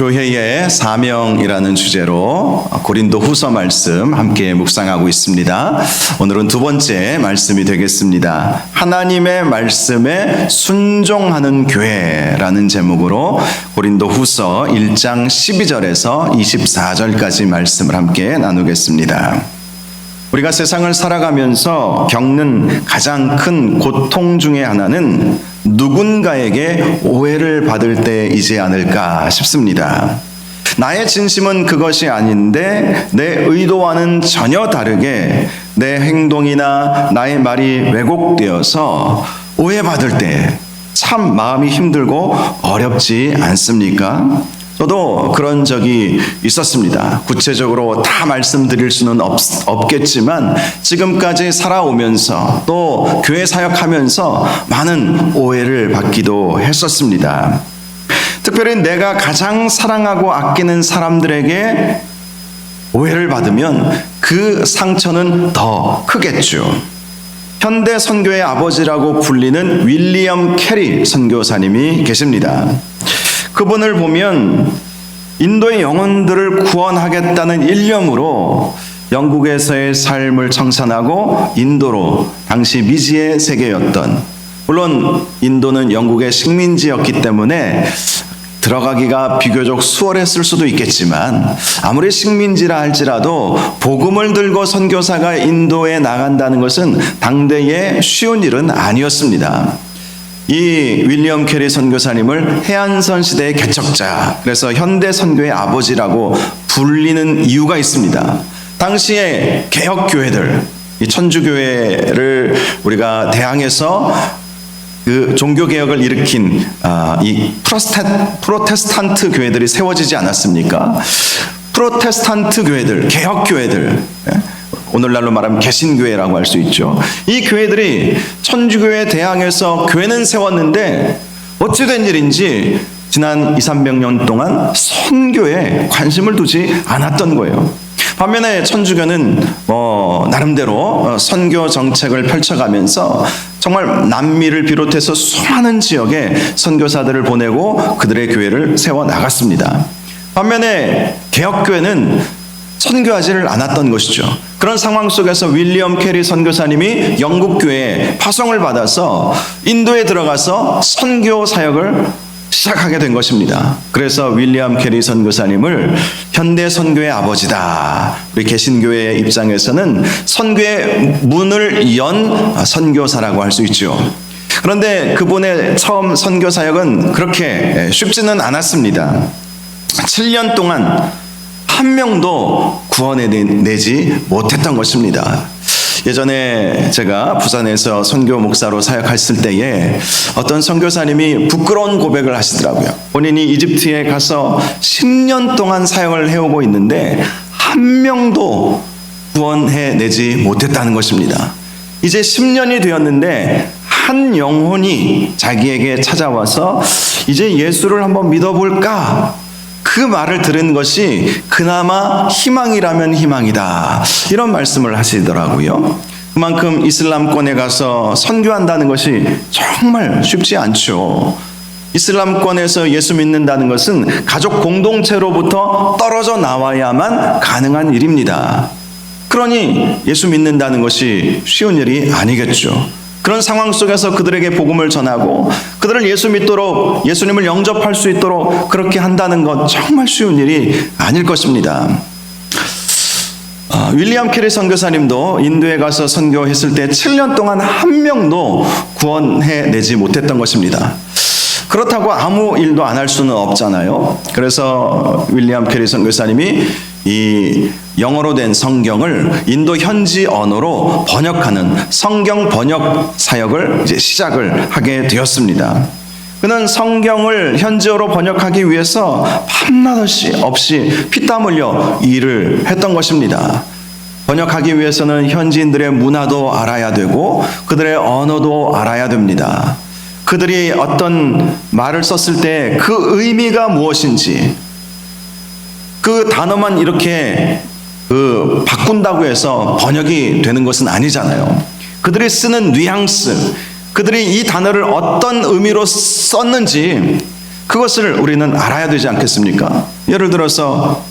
교회의 사명이라는 주제로 고린도 후서 말씀 함께 묵상하고 있습니다. 오늘은 두 번째 말씀이 되겠습니다. 하나님의 말씀에 순종하는 교회라는 제목으로 고린도 후서 1장 12절에서 24절까지 말씀을 함께 나누겠습니다. 우리가 세상을 살아가면서 겪는 가장 큰 고통 중에 하나는 누군가에게 오해를 받을 때이지 않을까 싶습니다. 나의 진심은 그것이 아닌데 내 의도와는 전혀 다르게 내 행동이나 나의 말이 왜곡되어서 오해받을 때 참 마음이 힘들고 어렵지 않습니까? 저도 그런 적이 있었습니다. 구체적으로 다 말씀드릴 수는 없겠지만 지금까지 살아오면서 또 교회 사역하면서 많은 오해를 받기도 했었습니다. 특별히 내가 가장 사랑하고 아끼는 사람들에게 오해를 받으면 그 상처는 더 크겠죠. 현대 선교의 아버지라고 불리는 윌리엄 캐리 선교사님이 계십니다. 그분을 보면 인도의 영혼들을 구원하겠다는 일념으로 영국에서의 삶을 청산하고 인도로, 당시 미지의 세계였던, 물론 인도는 영국의 식민지였기 때문에 들어가기가 비교적 수월했을 수도 있겠지만 아무리 식민지라 할지라도 복음을 들고 선교사가 인도에 나간다는 것은 당대의 쉬운 일은 아니었습니다. 이 윌리엄 캐리 선교사님을 해안선 시대의 개척자, 그래서 현대 선교의 아버지라고 불리는 이유가 있습니다. 당시에 개혁교회들, 이 천주교회를 우리가 대항해서 그 종교개혁을 일으킨 이 프로테스탄트 교회들이 세워지지 않았습니까? 프로테스탄트 교회들, 개혁교회들, 오늘날로 말하면 개신교회라고 할 수 있죠. 이 교회들이 천주교회에 대항해서 교회는 세웠는데 어찌된 일인지 지난 200~300년 동안 선교에 관심을 두지 않았던 거예요. 반면에 천주교는 나름대로 선교 정책을 펼쳐가면서 정말 남미를 비롯해서 수많은 지역에 선교사들을 보내고 그들의 교회를 세워나갔습니다. 반면에 개혁교회는 선교하지를 않았던 것이죠. 그런 상황 속에서 윌리엄 캐리 선교사님이 영국교회에 파송을 받아서 인도에 들어가서 선교 사역을 시작하게 된 것입니다. 그래서 윌리엄 캐리 선교사님을 현대 선교의 아버지다, 우리 개신교회의 입장에서는 선교의 문을 연 선교사라고 할 수 있죠. 그런데 그분의 처음 선교 사역은 그렇게 쉽지는 않았습니다. 7년 동안 한 명도 구원해내지 못했던 것입니다. 예전에 제가 부산에서 선교 목사로 사역했을 때에 어떤 선교사님이 부끄러운 고백을 하시더라고요. 본인이 이집트에 가서 10년 동안 사역을 해오고 있는데 한 명도 구원해내지 못했다는 것입니다. 이제 10년이 되었는데 한 영혼이 자기에게 찾아와서 이제 예수를 한번 믿어볼까? 그 말을 들은 것이 그나마 희망이라면 희망이다, 이런 말씀을 하시더라고요. 그만큼 이슬람권에 가서 선교한다는 것이 정말 쉽지 않죠. 이슬람권에서 예수 믿는다는 것은 가족 공동체로부터 떨어져 나와야만 가능한 일입니다. 그러니 예수 믿는다는 것이 쉬운 일이 아니겠죠. 그런 상황 속에서 그들에게 복음을 전하고 그들을 예수 믿도록, 예수님을 영접할 수 있도록 그렇게 한다는 것 정말 쉬운 일이 아닐 것입니다. 윌리엄 캐리 선교사님도 인도에 가서 선교했을 때 7년 동안 한 명도 구원해내지 못했던 것입니다. 그렇다고 아무 일도 안 할 수는 없잖아요. 그래서 윌리엄 캐리 선교사님이 이 영어로 된 성경을 인도 현지 언어로 번역하는 성경 번역 사역을 이제 시작을 하게 되었습니다. 그는 성경을 현지어로 번역하기 위해서 밤낮 없이 피땀 흘려 일을 했던 것입니다. 번역하기 위해서는 현지인들의 문화도 알아야 되고 그들의 언어도 알아야 됩니다. 그들이 어떤 말을 썼을 때 그 의미가 무엇인지, 그 단어만 이렇게 바꾼다고 해서 번역이 되는 것은 아니잖아요. 그들이 쓰는 뉘앙스, 그들이 이 단어를 어떤 의미로 썼는지 그것을 우리는 알아야 되지 않겠습니까? 예를 들어서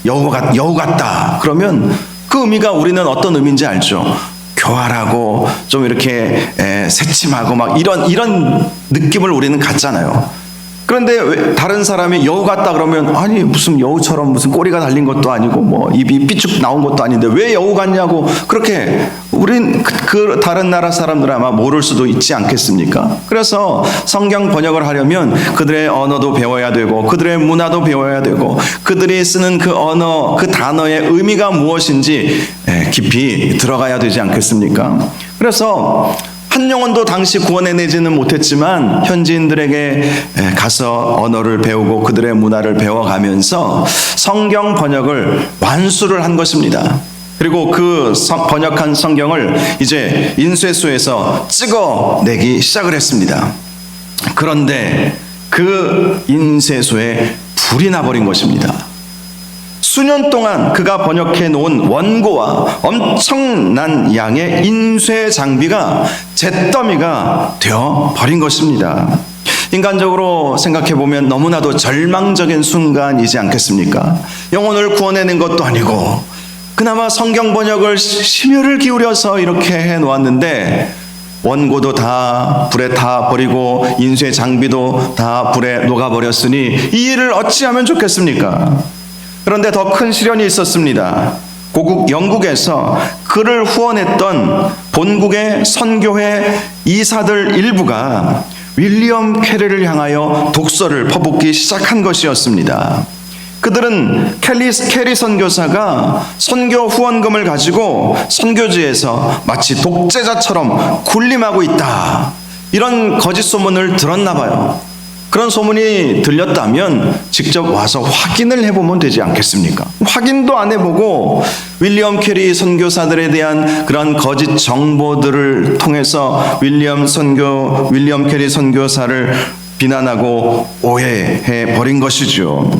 여우 같다 그러면 그 의미가 우리는 어떤 의미인지 알죠? 교활하고 좀 이렇게 새침하고 막 이런 느낌을 우리는 갖잖아요. 그런데 왜 다른 사람이 여우 같다 그러면 아니 무슨 여우처럼 무슨 꼬리가 달린 것도 아니고 뭐 입이 삐쭉 나온 것도 아닌데 왜 여우 같냐고 그렇게 우린 그 다른 나라 사람들 아마 모를 수도 있지 않겠습니까? 그래서 성경 번역을 하려면 그들의 언어도 배워야 되고 그들의 문화도 배워야 되고 그들이 쓰는 그 언어 그 단어의 의미가 무엇인지 깊이 들어가야 되지 않겠습니까? 그래서 한 영혼도 당시 구원해내지는 못했지만 현지인들에게 가서 언어를 배우고 그들의 문화를 배워가면서 성경 번역을 완수를 한 것입니다. 그리고 그 번역한 성경을 이제 인쇄소에서 찍어내기 시작을 했습니다. 그런데 그 인쇄소에 불이 나버린 것입니다. 수년 동안 그가 번역해 놓은 원고와 엄청난 양의 인쇄 장비가 잿더미가 되어 버린 것입니다. 인간적으로 생각해 보면 너무나도 절망적인 순간이지 않겠습니까? 영혼을 구원해낸 것도 아니고 그나마 성경 번역을 심혈을 기울여서 이렇게 해 놓았는데 원고도 다 불에 타 버리고 인쇄 장비도 다 불에 녹아 버렸으니 이 일을 어찌하면 좋겠습니까? 그런데 더 큰 시련이 있었습니다. 고국 영국에서 그를 후원했던 본국의 선교회 이사들 일부가 윌리엄 캐리를 향하여 독서를 퍼붓기 시작한 것이었습니다. 그들은 캐리 선교사가 선교 후원금을 가지고 선교지에서 마치 독재자처럼 군림하고 있다, 이런 거짓 소문을 들었나 봐요. 그런 소문이 들렸다면 직접 와서 확인을 해보면 되지 않겠습니까? 확인도 안 해보고 윌리엄 캐리 선교사들에 대한 그런 거짓 정보들을 통해서 윌리엄 캐리 선교사를 비난하고 오해해 버린 것이죠.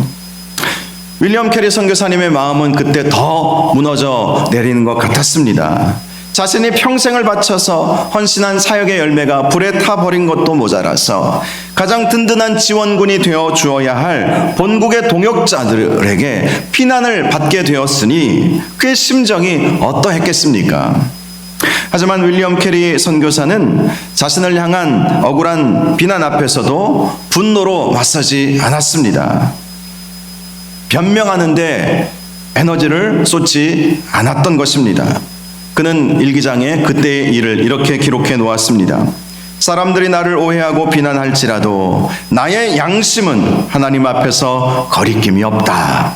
윌리엄 캐리 선교사님의 마음은 그때 더 무너져 내리는 것 같았습니다. 자신이 평생을 바쳐서 헌신한 사역의 열매가 불에 타버린 것도 모자라서 가장 든든한 지원군이 되어 주어야 할 본국의 동역자들에게 비난을 받게 되었으니 그의 심정이 어떠했겠습니까? 하지만 윌리엄 캐리 선교사는 자신을 향한 억울한 비난 앞에서도 분노로 맞서지 않았습니다. 변명하는데 에너지를 쏟지 않았던 것입니다. 그는 일기장에 그때의 일을 이렇게 기록해 놓았습니다. 사람들이 나를 오해하고 비난할지라도 나의 양심은 하나님 앞에서 거리낌이 없다.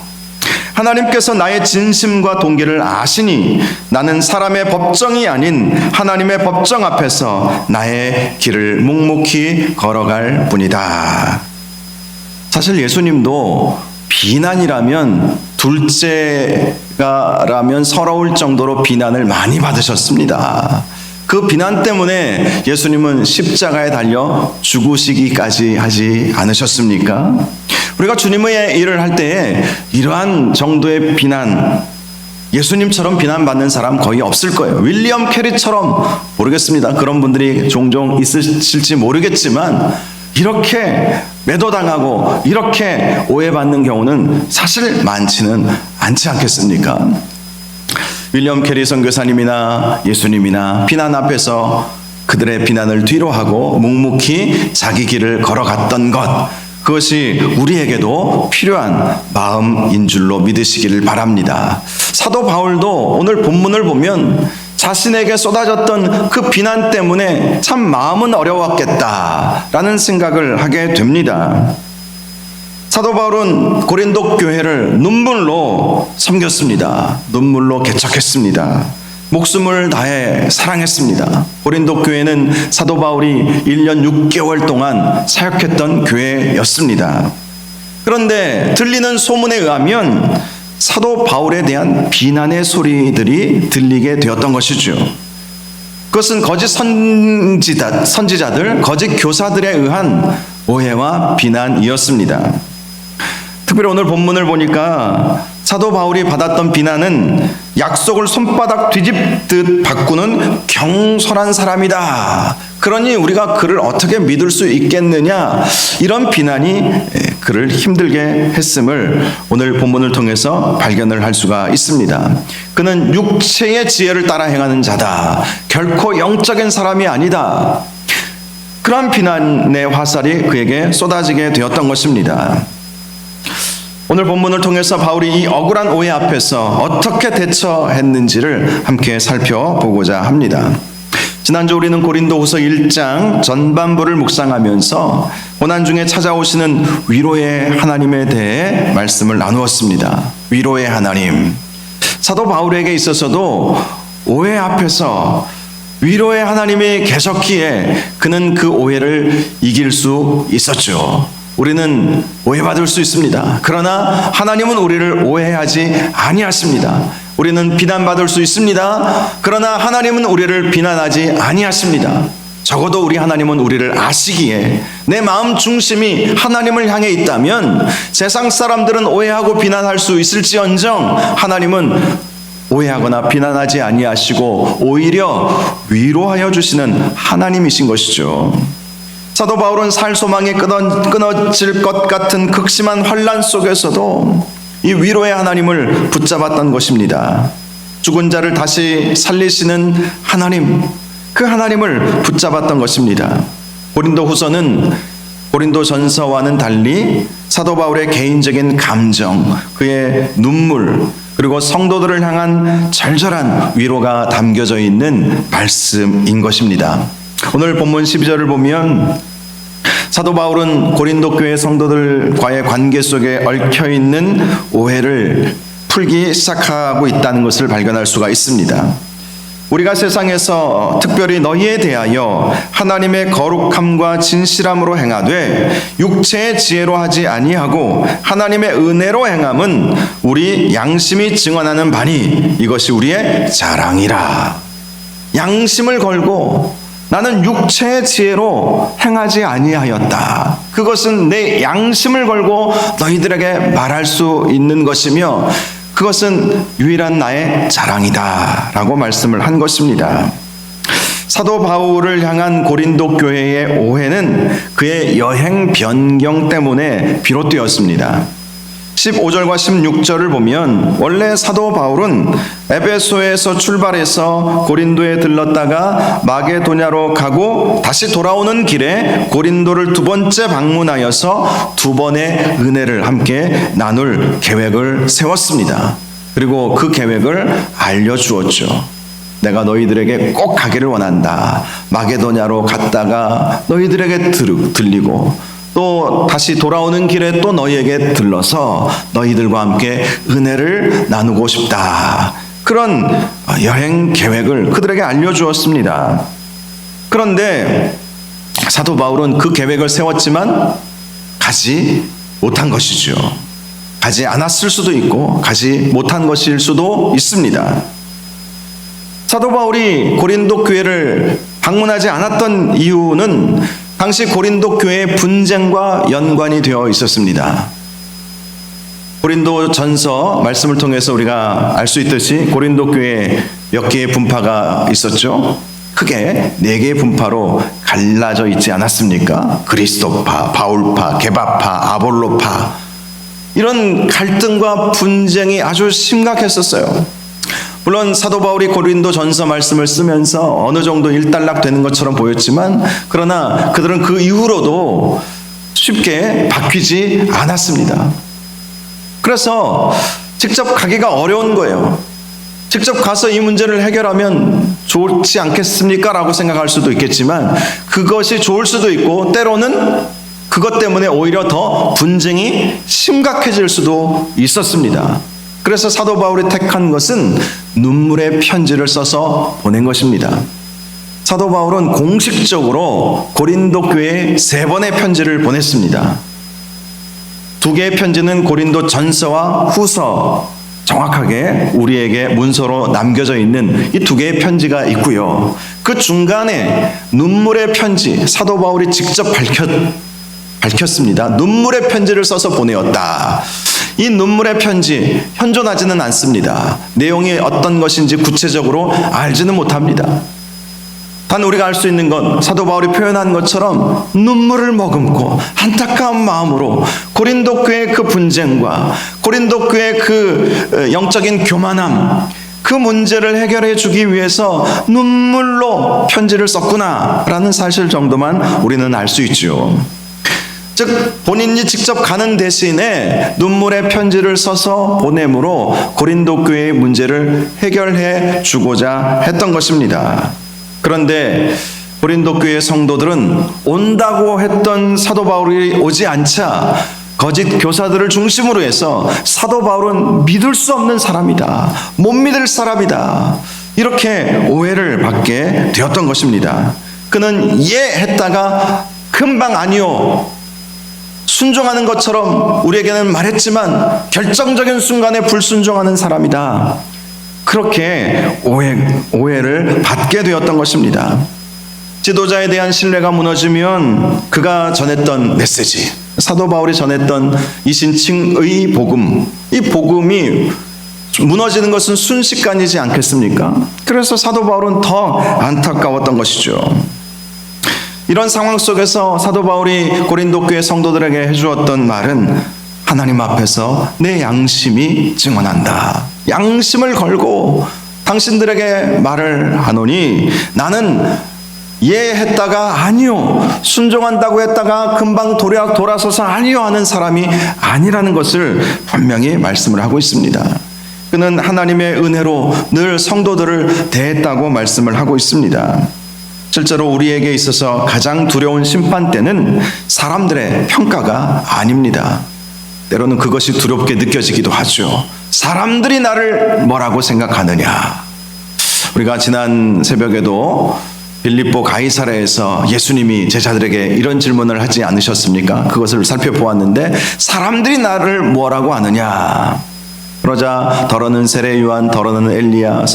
하나님께서 나의 진심과 동기를 아시니 나는 사람의 법정이 아닌 하나님의 법정 앞에서 나의 길을 묵묵히 걸어갈 뿐이다. 사실 예수님도 비난이라면 둘째가라면 서러울 정도로 비난을 많이 받으셨습니다. 그 비난 때문에 예수님은 십자가에 달려 죽으시기까지 하지 않으셨습니까? 우리가 주님의 일을 할 때에 이러한 정도의 비난, 예수님처럼 비난받는 사람 거의 없을 거예요. 윌리엄 캐리처럼 모르겠습니다. 그런 분들이 종종 있으실지 모르겠지만 이렇게 매도당하고 이렇게 오해받는 경우는 사실 많지는 않지 않겠습니까? 윌리엄 캐리 선교사님이나 예수님이나 비난 앞에서 그들의 비난을 뒤로하고 묵묵히 자기 길을 걸어갔던 것, 그것이 우리에게도 필요한 마음인 줄로 믿으시기를 바랍니다. 사도 바울도 오늘 본문을 보면 자신에게 쏟아졌던 그 비난 때문에 참 마음은 어려웠겠다라는 생각을 하게 됩니다. 사도 바울은 고린도 교회를 눈물로 섬겼습니다. 눈물로 개척했습니다. 목숨을 다해 사랑했습니다. 고린도 교회는 사도 바울이 1년 6개월 동안 사역했던 교회였습니다. 그런데 들리는 소문에 의하면 사도 바울에 대한 비난의 소리들이 들리게 되었던 것이죠. 그것은 거짓 선지자들, 거짓 교사들에 의한 오해와 비난이었습니다. 특별히 오늘 본문을 보니까 사도 바울이 받았던 비난은 약속을 손바닥 뒤집듯 바꾸는 경솔한 사람이다, 그러니 우리가 그를 어떻게 믿을 수 있겠느냐, 이런 비난이 그를 힘들게 했음을 오늘 본문을 통해서 발견을 할 수가 있습니다. 그는 육체의 지혜를 따라 행하는 자다, 결코 영적인 사람이 아니다, 그런 비난의 화살이 그에게 쏟아지게 되었던 것입니다. 오늘 본문을 통해서 바울이 이 억울한 오해 앞에서 어떻게 대처했는지를 함께 살펴보고자 합니다. 지난주 우리는 고린도후서 1장 전반부를 묵상하면서 고난 중에 찾아오시는 위로의 하나님에 대해 말씀을 나누었습니다. 위로의 하나님. 사도 바울에게 있어서도 오해 앞에서 위로의 하나님이 계셨기에 그는 그 오해를 이길 수 있었죠. 우리는 오해받을 수 있습니다. 그러나 하나님은 우리를 오해하지 아니하십니다. 우리는 비난받을 수 있습니다. 그러나 하나님은 우리를 비난하지 아니하십니다. 적어도 우리 하나님은 우리를 아시기에 내 마음 중심이 하나님을 향해 있다면 세상 사람들은 오해하고 비난할 수 있을지언정 하나님은 오해하거나 비난하지 아니하시고 오히려 위로하여 주시는 하나님이신 것이죠. 사도 바울은 살 소망이 끊어질 것 같은 극심한 환난 속에서도 이 위로의 하나님을 붙잡았던 것입니다. 죽은 자를 다시 살리시는 하나님, 그 하나님을 붙잡았던 것입니다. 고린도후서는 고린도전서와는 달리 사도 바울의 개인적인 감정, 그의 눈물, 그리고 성도들을 향한 절절한 위로가 담겨져 있는 말씀인 것입니다. 오늘 본문 12절을 보면 사도 바울은 고린도 교회 성도들과의 관계 속에 얽혀있는 오해를 풀기 시작하고 있다는 것을 발견할 수가 있습니다. 우리가 세상에서 특별히 너희에 대하여 하나님의 거룩함과 진실함으로 행하되 육체의 지혜로 하지 아니하고 하나님의 은혜로 행함은 우리 양심이 증언하는 바니 이것이 우리의 자랑이라. 양심을 걸고 나는 육체의 지혜로 행하지 아니하였다. 그것은 내 양심을 걸고 너희들에게 말할 수 있는 것이며 그것은 유일한 나의 자랑이다 라고 말씀을 한 것입니다. 사도 바울을 향한 고린도 교회의 오해는 그의 여행 변경 때문에 비롯되었습니다. 15절과 16절을 보면 원래 사도 바울은 에베소에서 출발해서 고린도에 들렀다가 마게도냐로 가고 다시 돌아오는 길에 고린도를 두 번째 방문하여서 두 번의 은혜를 함께 나눌 계획을 세웠습니다. 그리고 그 계획을 알려주었죠. 내가 너희들에게 꼭 가기를 원한다. 마게도냐로 갔다가 너희들에게 들리고 또 다시 돌아오는 길에 또 너희에게 들러서 너희들과 함께 은혜를 나누고 싶다. 그런 여행 계획을 그들에게 알려주었습니다. 그런데 사도 바울은 그 계획을 세웠지만 가지 못한 것이죠. 가지 않았을 수도 있고 가지 못한 것일 수도 있습니다. 사도 바울이 고린도 교회를 방문하지 않았던 이유는 당시 고린도 교회의 분쟁과 연관이 되어 있었습니다. 고린도 전서 말씀을 통해서 우리가 알 수 있듯이 고린도 교회에 몇 개의 분파가 있었죠. 크게 4개의 분파로 갈라져 있지 않았습니까? 그리스도파, 바울파, 게바파, 아볼로파, 이런 갈등과 분쟁이 아주 심각했었어요. 물론 사도 바울이 고린도 전서 말씀을 쓰면서 어느 정도 일단락되는 것처럼 보였지만 그러나 그들은 그 이후로도 쉽게 바뀌지 않았습니다. 그래서 직접 가기가 어려운 거예요. 직접 가서 이 문제를 해결하면 좋지 않겠습니까? 라고 생각할 수도 있겠지만 그것이 좋을 수도 있고 때로는 그것 때문에 오히려 더 분쟁이 심각해질 수도 있었습니다. 그래서 사도 바울이 택한 것은 눈물의 편지를 써서 보낸 것입니다. 사도 바울은 공식적으로 고린도 교회에 3번의 편지를 보냈습니다. 2개의 편지는 고린도 전서와 후서, 정확하게 우리에게 문서로 남겨져 있는 이 2개의 편지가 있고요. 그 중간에 눈물의 편지, 사도 바울이 직접 밝혔습니다. 눈물의 편지를 써서 보내었다. 이 눈물의 편지 현존하지는 않습니다. 내용이 어떤 것인지 구체적으로 알지는 못합니다. 단 우리가 알 수 있는 건 사도 바울이 표현한 것처럼 눈물을 머금고 안타까운 마음으로 고린도 교회의 그 분쟁과 고린도 교회의 그 영적인 교만함, 그 문제를 해결해 주기 위해서 눈물로 편지를 썼구나라는 사실 정도만 우리는 알 수 있죠. 즉 본인이 직접 가는 대신에 눈물의 편지를 써서 보냄으로 고린도 교회의 문제를 해결해 주고자 했던 것입니다. 그런데 고린도 교회 성도들은 온다고 했던 사도 바울이 오지 않자 거짓 교사들을 중심으로 해서 사도 바울은 믿을 수 없는 사람이다, 못 믿을 사람이다, 이렇게 오해를 받게 되었던 것입니다. 그는 예 했다가 금방 아니요, 순종하는 것처럼 우리에게는 말했지만 결정적인 순간에 불순종하는 사람이다, 그렇게 오해를 받게 되었던 것입니다. 지도자에 대한 신뢰가 무너지면 그가 전했던 메시지, 사도 바울이 전했던 이신칭의 복음, 이 복음이 무너지는 것은 순식간이지 않겠습니까? 그래서 사도 바울은 더 안타까웠던 것이죠. 이런 상황 속에서 사도 바울이 고린도 교회 성도들에게 해주었던 말은 하나님 앞에서 내 양심이 증언한다. 양심을 걸고 당신들에게 말을 하노니 나는 예 했다가 아니요, 순종한다고 했다가 금방 돌아서서 아니요 하는 사람이 아니라는 것을 분명히 말씀을 하고 있습니다. 그는 하나님의 은혜로 늘 성도들을 대했다고 말씀을 하고 있습니다. 실제로 우리에게 있어서 가장 두려운 심판대는 사람들의 평가가 아닙니다. 때로는 그것이 두렵게 느껴지기도 하죠. 사람들이 나를 뭐라고 생각하느냐. 우리가 지난 새벽에도 빌립보 가이사랴에서 예수님이 제자들에게 이런 질문을 하지 않으셨습니까? 그것을 살펴보았는데 사람들이 나를 뭐라고 하느냐. 그러자 더러는 세례 요한, 더러는 엘리야,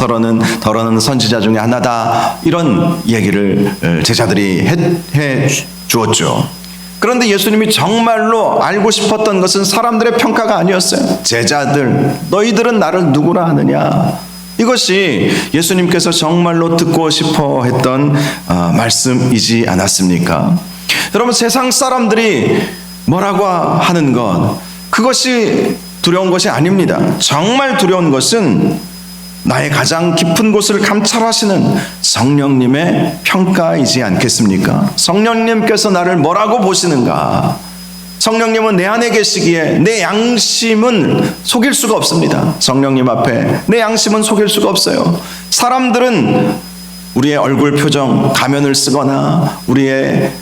더러는 선지자 중에 하나다, 이런 얘기를 제자들이 해 주었죠. 그런데 예수님이 정말로 알고 싶었던 것은 사람들의 평가가 아니었어요. 제자들, 너희들은 나를 누구라 하느냐. 이것이 예수님께서 정말로 듣고 싶어 했던 말씀이지 않았습니까? 여러분, 세상 사람들이 뭐라고 하는 것, 그것이 두려운 것이 아닙니다. 정말 두려운 것은 나의 가장 깊은 곳을 감찰하시는 성령님의 평가이지 않겠습니까? 성령님께서 나를 뭐라고 보시는가? 성령님은 내 안에 계시기에 내 양심은 속일 수가 없습니다. 성령님 앞에 내 양심은 속일 수가 없어요. 사람들은 우리의 얼굴 표정, 가면을 쓰거나 우리의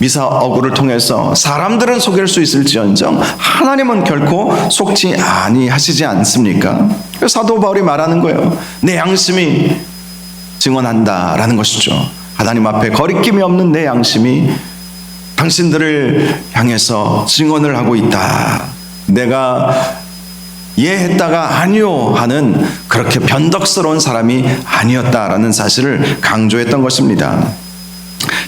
미사 어구를 통해서 사람들은 속일 수 있을지언정 하나님은 결코 속지 아니하시지 않습니까? 사도 바울이 말하는 거예요. 내 양심이 증언한다라는 것이죠. 하나님 앞에 거리낌이 없는 내 양심이 당신들을 향해서 증언을 하고 있다. 내가 예 했다가 아니요 하는 그렇게 변덕스러운 사람이 아니었다라는 사실을 강조했던 것입니다.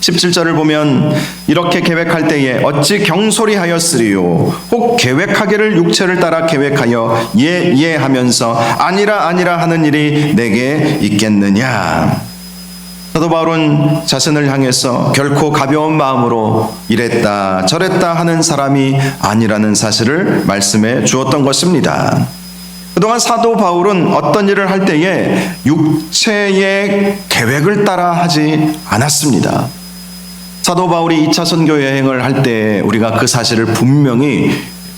17절을 보면 이렇게 계획할 때에 어찌 경솔히 하였으리요, 혹 계획하기를 육체를 따라 계획하여 예 하면서 아니라 하는 일이 내게 있겠느냐. 사도 바울은 자신을 향해서 결코 가벼운 마음으로 이랬다 저랬다 하는 사람이 아니라는 사실을 말씀해 주었던 것입니다. 그동안 사도 바울은 어떤 일을 할 때에 육체의 계획을 따라 하지 않았습니다. 사도 바울이 2차 선교 여행을 할 때 우리가 그 사실을 분명히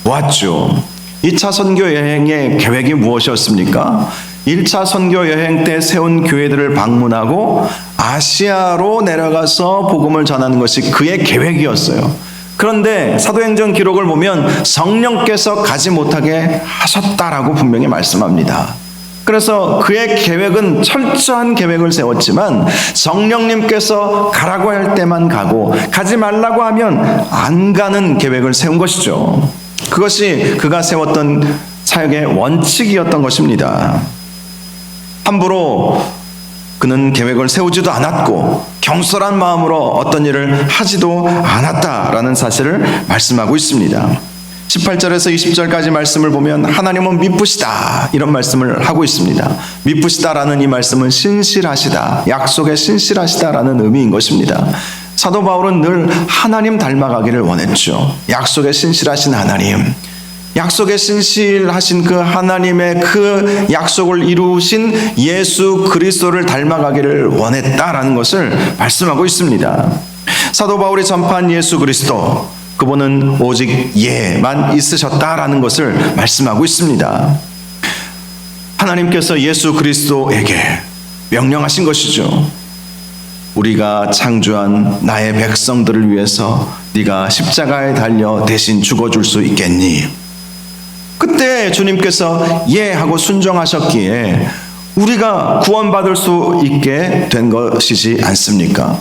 보았죠. 2차 선교 여행의 계획이 무엇이었습니까? 1차 선교 여행 때 세운 교회들을 방문하고 아시아로 내려가서 복음을 전하는 것이 그의 계획이었어요. 그런데 사도행전 기록을 보면 성령께서 가지 못하게 하셨다라고 분명히 말씀합니다. 그래서 그의 계획은 철저한 계획을 세웠지만 성령님께서 가라고 할 때만 가고 가지 말라고 하면 안 가는 계획을 세운 것이죠. 그것이 그가 세웠던 사역의 원칙이었던 것입니다. 함부로 그는 계획을 세우지도 않았고 경솔한 마음으로 어떤 일을 하지도 않았다라는 사실을 말씀하고 있습니다. 18절에서 20절까지 말씀을 보면 하나님은 미쁘시다 이런 말씀을 하고 있습니다. 미쁘시다라는 이 말씀은 신실하시다, 약속에 신실하시다라는 의미인 것입니다. 사도 바울은 늘 하나님 닮아가기를 원했죠. 약속에 신실하신 하나님, 약속에 신실하신 그 하나님의 그 약속을 이루신 예수 그리스도를 닮아가기를 원했다라는 것을 말씀하고 있습니다. 사도 바울이 전파한 예수 그리스도, 그분은 오직 예만 있으셨다라는 것을 말씀하고 있습니다. 하나님께서 예수 그리스도에게 명령하신 것이죠. 우리가 창조한 나의 백성들을 위해서 네가 십자가에 달려 대신 죽어줄 수 있겠니? 그때 주님께서 예 하고 순종하셨기에 우리가 구원받을 수 있게 된 것이지 않습니까?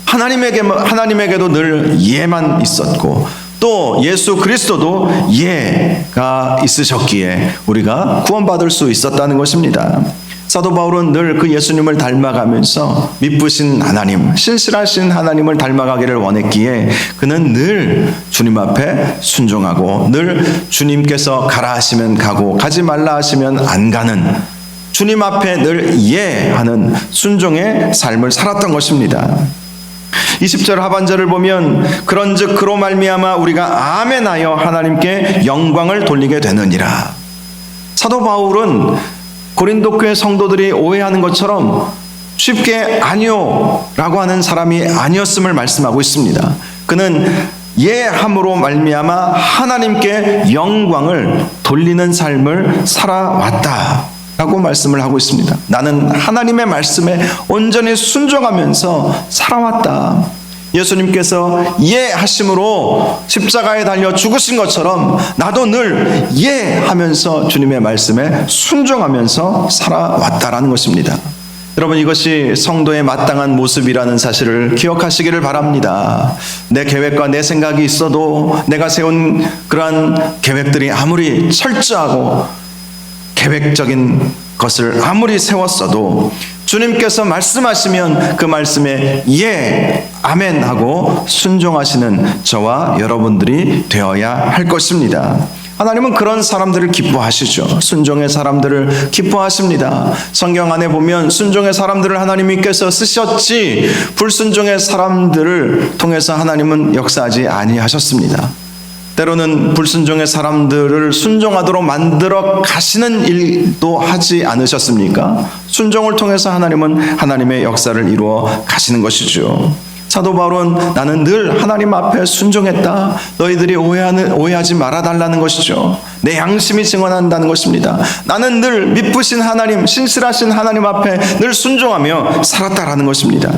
하나님에게도 늘 예만 있었고 또 예수 그리스도도 예가 있으셨기에 우리가 구원받을 수 있었다는 것입니다. 사도 바울은 늘 그 예수님을 닮아가면서 미쁘신 하나님, 신실하신 하나님을 닮아가기를 원했기에 그는 늘 주님 앞에 순종하고 늘 주님께서 가라 하시면 가고 가지 말라 하시면 안 가는 주님 앞에 늘 예하는 순종의 삶을 살았던 것입니다. 20절 하반절을 보면 그런즉 그로 말미암아 우리가 아멘하여 하나님께 영광을 돌리게 되느니라. 사도 바울은 고린도 교회 성도들이 오해하는 것처럼 쉽게 아니요 라고 하는 사람이 아니었음을 말씀하고 있습니다. 그는 예함으로 말미암아 하나님께 영광을 돌리는 삶을 살아왔다 라고 말씀을 하고 있습니다. 나는 하나님의 말씀에 온전히 순종하면서 살아왔다. 예수님께서 예하심으로 십자가에 달려 죽으신 것처럼 나도 늘 예하면서 주님의 말씀에 순종하면서 살아왔다라는 것입니다. 여러분, 이것이 성도의 마땅한 모습이라는 사실을 기억하시기를 바랍니다. 내 계획과 내 생각이 있어도 내가 세운 그러한 계획들이 아무리 철저하고 계획적인 것을 아무리 세웠어도 주님께서 말씀하시면 그 말씀에 예, 아멘 하고 순종하시는 저와 여러분들이 되어야 할 것입니다. 하나님은 그런 사람들을 기뻐하시죠. 순종의 사람들을 기뻐하십니다. 성경 안에 보면 순종의 사람들을 하나님께서 쓰셨지 불순종의 사람들을 통해서 하나님은 역사하지 아니하셨습니다. 때로는 불순종의 사람들을 순종하도록 만들어 가시는 일도 하지 않으셨습니까? 순종을 통해서 하나님은 하나님의 역사를 이루어 가시는 것이죠. 사도 바울은 나는 늘 하나님 앞에 순종했다. 너희들이 오해하지 말아달라는 것이죠. 내 양심이 증언한다는 것입니다. 나는 늘 미쁘신 하나님, 신실하신 하나님 앞에 늘 순종하며 살았다라는 것입니다.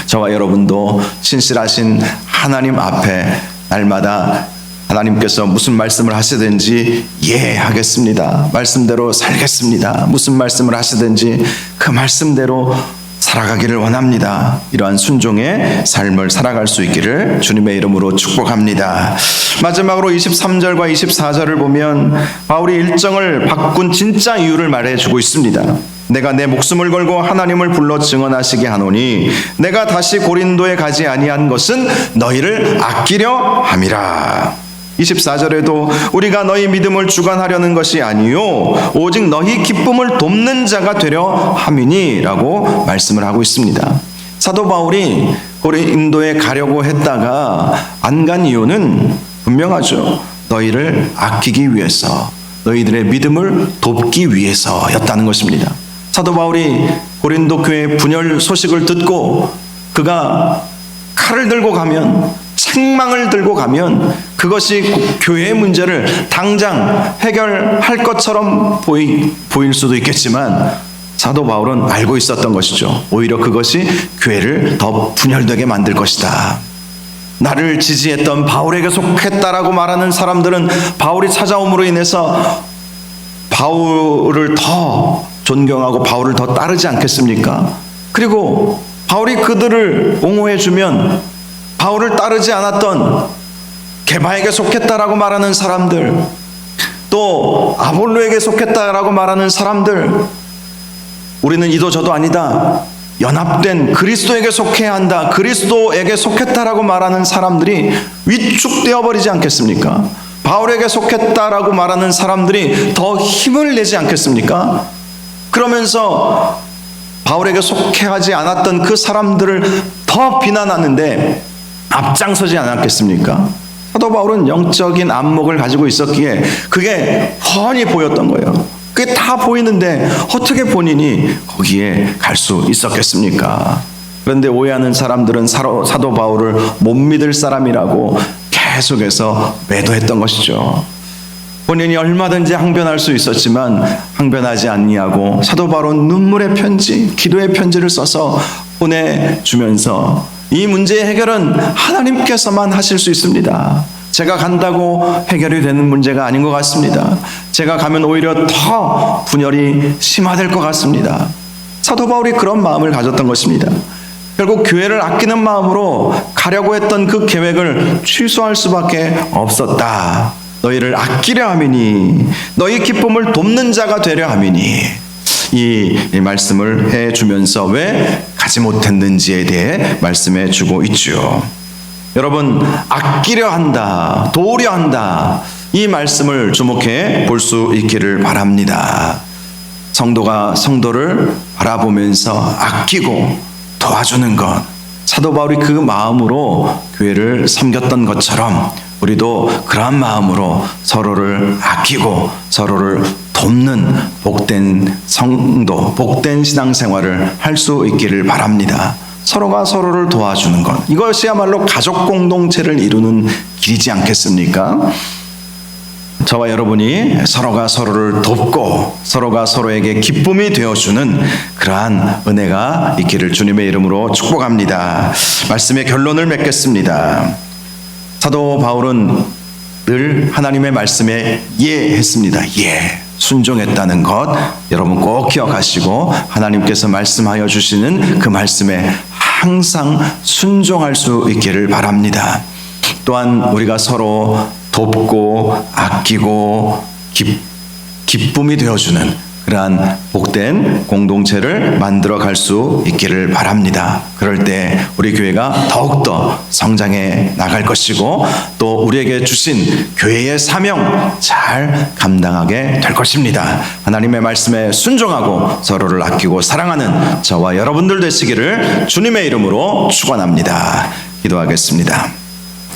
저와 여러분도 신실하신 하나님 앞에 날마다 하나님께서 무슨 말씀을 하시든지 예 하겠습니다. 말씀대로 살겠습니다. 무슨 말씀을 하시든지 그 말씀대로 살아가기를 원합니다. 이러한 순종의 삶을 살아갈 수 있기를 주님의 이름으로 축복합니다. 마지막으로 23절과 24절을 보면 바울이 일정을 바꾼 진짜 이유를 말해주고 있습니다. 내가 내 목숨을 걸고 하나님을 불러 증언하시게 하노니 내가 다시 고린도에 가지 아니한 것은 너희를 아끼려 함이라. 24절에도 우리가 너희 믿음을 주관하려는 것이 아니요 오직 너희 기쁨을 돕는 자가 되려 함이니라고 말씀을 하고 있습니다. 사도 바울이 고린도에 가려고 했다가 안 간 이유는 분명하죠. 너희를 아끼기 위해서, 너희들의 믿음을 돕기 위해서였다는 것입니다. 사도 바울이 고린도 교회 분열 소식을 듣고 그가 칼을 들고 가면, 책망을 들고 가면 그것이 교회의 문제를 당장 해결할 것처럼 보일 수도 있겠지만 사도 바울은 알고 있었던 것이죠. 오히려 그것이 교회를 더 분열되게 만들 것이다. 나를 지지했던 바울에게 속했다라고 말하는 사람들은 바울이 찾아옴으로 인해서 바울을 더 존경하고 바울을 더 따르지 않겠습니까? 그리고 바울이 그들을 옹호해주면 바울을 따르지 않았던 게바에게 속했다라고 말하는 사람들, 또 아볼로에게 속했다라고 말하는 사람들, 우리는 이도 저도 아니다, 연합된 그리스도에게 속해야 한다, 그리스도에게 속했다라고 말하는 사람들이 위축되어 버리지 않겠습니까? 바울에게 속했다라고 말하는 사람들이 더 힘을 내지 않겠습니까? 그러면서 바울에게 속해하지 않았던 그 사람들을 더 비난하는데 앞장서지 않았겠습니까? 사도 바울은 영적인 안목을 가지고 있었기에 그게 훤히 보였던 거예요. 그게 다 보이는데 어떻게 본인이 거기에 갈 수 있었겠습니까? 그런데 오해하는 사람들은 사도 바울을 못 믿을 사람이라고 계속해서 매도했던 것이죠. 본인이 얼마든지 항변할 수 있었지만 항변하지 않니하고 사도 바울은 눈물의 편지, 기도의 편지를 써서 보내주면서 이 문제의 해결은 하나님께서만 하실 수 있습니다. 제가 간다고 해결이 되는 문제가 아닌 것 같습니다. 제가 가면 오히려 더 분열이 심화될 것 같습니다. 사도 바울이 그런 마음을 가졌던 것입니다. 결국 교회를 아끼는 마음으로 가려고 했던 그 계획을 취소할 수밖에 없었다. 너희를 아끼려 함이니, 너희 기쁨을 돕는 자가 되려 함이니, 이 말씀을 해주면서 왜 가지 못했는지에 대해 말씀해 주고 있죠. 여러분, 아끼려 한다, 도우려 한다, 이 말씀을 주목해 볼 수 있기를 바랍니다. 성도가 성도를 바라보면서 아끼고 도와주는 것, 사도 바울이 그 마음으로 교회를 섬겼던 것처럼 우리도 그러한 마음으로 서로를 아끼고 서로를 돕는 복된 성도, 복된 신앙생활을 할 수 있기를 바랍니다. 서로가 서로를 도와주는 것, 이것이야말로 가족 공동체를 이루는 길이지 않겠습니까? 저와 여러분이 서로가 서로를 돕고 서로가 서로에게 기쁨이 되어주는 그러한 은혜가 있기를 주님의 이름으로 축복합니다. 말씀의 결론을 맺겠습니다. 사도 바울은 늘 하나님의 말씀에 예했습니다. 순종했다는 것 여러분 꼭 기억하시고 하나님께서 말씀하여 주시는 그 말씀에 항상 순종할 수 있기를 바랍니다. 또한 우리가 서로 돕고 아끼고 기쁨이 되어주는 그러한 복된 공동체를 만들어 갈 수 있기를 바랍니다. 그럴 때 우리 교회가 더욱더 성장해 나갈 것이고 또 우리에게 주신 교회의 사명 잘 감당하게 될 것입니다. 하나님의 말씀에 순종하고 서로를 아끼고 사랑하는 저와 여러분들 되시기를 주님의 이름으로 축원합니다. 기도하겠습니다.